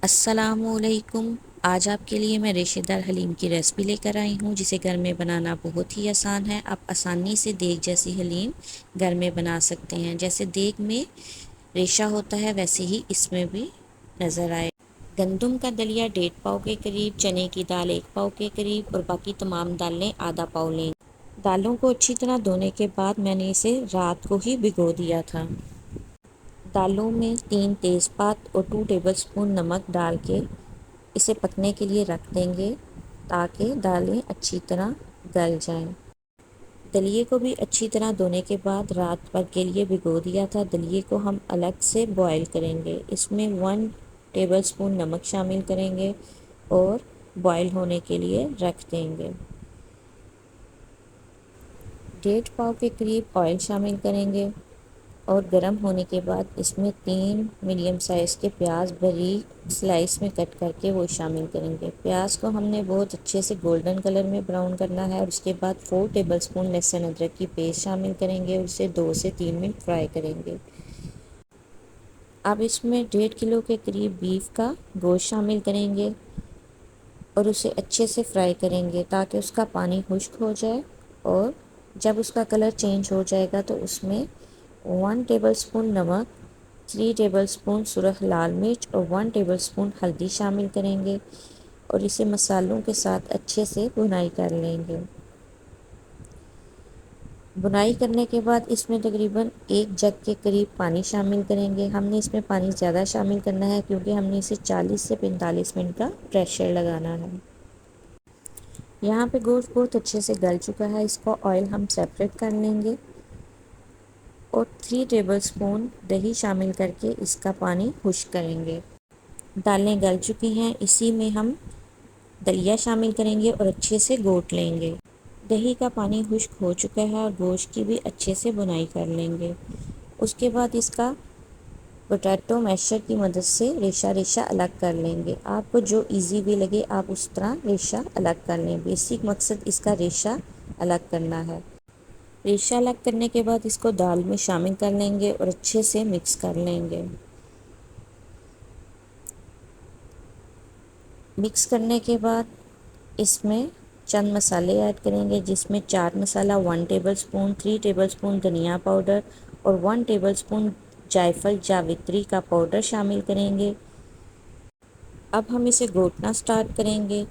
अस्सलामुअलैकुम। आज आपके लिए मैं रेशेदार हलीम की रेसिपी लेकर आई हूँ, जिसे घर में बनाना बहुत ही आसान है। आप आसानी से देग जैसी हलीम घर में बना सकते हैं। जैसे देग में रेशा होता है, वैसे ही इसमें भी नज़र आए। गंदम का दलिया 1.5 पाव के करीब, चने की दाल 1 पाव के करीब और बाकी तमाम दालें आधा पाव लें। दालों को अच्छी तरह धोने के बाद मैंने इसे रात को ही भिगो दिया था। दालों में 3 तेज़पात और 2 टेबलस्पून नमक डाल के इसे पकने के लिए रख देंगे, ताकि दालें अच्छी तरह गल जाएं। दलिए को भी अच्छी तरह धोने के बाद रात भर के लिए भिगो दिया था। दलिए को हम अलग से बॉईल करेंगे। इसमें 1 टेबलस्पून नमक शामिल करेंगे और बॉईल होने के लिए रख देंगे। 1.5 पाव के करीब ऑयल शामिल करेंगे और गर्म होने के बाद इसमें 3 मीडियम साइज़ के प्याज बारीक स्लाइस में कट करके वो शामिल करेंगे। प्याज को हमने बहुत अच्छे से गोल्डन कलर में ब्राउन करना है और उसके बाद 4 टेबलस्पून लहसुन अदरक की पेस्ट शामिल करेंगे और इसे 2 से 3 मिनट फ्राई करेंगे। अब इसमें 1.5 किलो के करीब बीफ का गोश्त शामिल करेंगे और उसे अच्छे से फ्राई करेंगे ताकि उसका पानी खुश्क हो जाए। और जब उसका कलर चेंज हो जाएगा तो उसमें 1 टेबलस्पून नमक, 3 टेबलस्पून सुरख लाल मिर्च और 1 टेबलस्पून हल्दी शामिल करेंगे और इसे मसालों के साथ अच्छे से भुनाई कर लेंगे। भुनाई करने के बाद इसमें तकरीबन 1 जग के करीब पानी शामिल करेंगे। हमने इसमें पानी ज़्यादा शामिल करना है क्योंकि हमने इसे 40 से 45 मिनट का प्रेशर लगाना है। यहाँ पे गोश्त बहुत अच्छे से गल चुका है, इसको ऑयल हम सेपरेट कर लेंगे और 3 टेबलस्पून दही शामिल करके इसका पानी खुश्क करेंगे। दालें गल चुकी हैं, इसी में हम दलिया शामिल करेंगे और अच्छे से घोट लेंगे। दही का पानी खुश्क हो चुका है और गोश्त की भी अच्छे से बुनाई कर लेंगे। उसके बाद इसका पोटैटो मैशर की मदद से रेशा रेशा अलग कर लेंगे। आपको जो इजी भी लगे आप उस तरह रेशा अलग कर लें। बेसिक मकसद इसका रेशा अलग करना है। रेशा अलग करने के बाद इसको दाल में शामिल कर लेंगे और अच्छे से मिक्स कर लेंगे। मिक्स करने के बाद इसमें चंद मसाले ऐड करेंगे, जिसमें चाट मसाला 1 टेबलस्पून, 3 टेबलस्पून धनिया पाउडर और 1 टेबलस्पून जायफल जावित्री का पाउडर शामिल करेंगे। अब हम इसे घोटना स्टार्ट करेंगे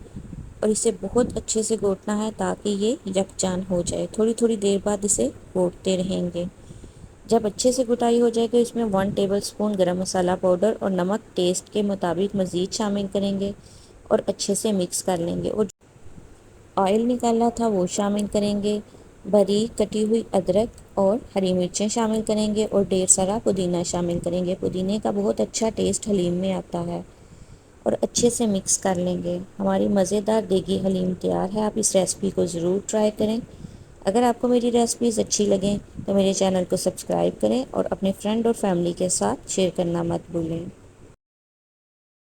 और इसे बहुत अच्छे से घोटना है ताकि ये यकजान हो जाए। थोड़ी थोड़ी देर बाद इसे घोटते रहेंगे। जब अच्छे से घुटाई हो जाए तो इसमें 1 टेबलस्पून गरम मसाला पाउडर और नमक टेस्ट के मुताबिक मज़ीद शामिल करेंगे और अच्छे से मिक्स कर लेंगे। और ऑयल निकाला था वो शामिल करेंगे। बारीक कटी हुई अदरक और हरी मिर्चें शामिल करेंगे और ढेर सारा पुदीना शामिल करेंगे। पुदीने का बहुत अच्छा टेस्ट हलीम में आता है और अच्छे से मिक्स कर लेंगे। हमारी मज़ेदार देगी हलीम तैयार है। आप इस रेसिपी को ज़रूर ट्राई करें। अगर आपको मेरी रेसिपीज़ अच्छी लगें तो मेरे चैनल को सब्सक्राइब करें और अपने फ्रेंड और फैमिली के साथ शेयर करना मत भूलें।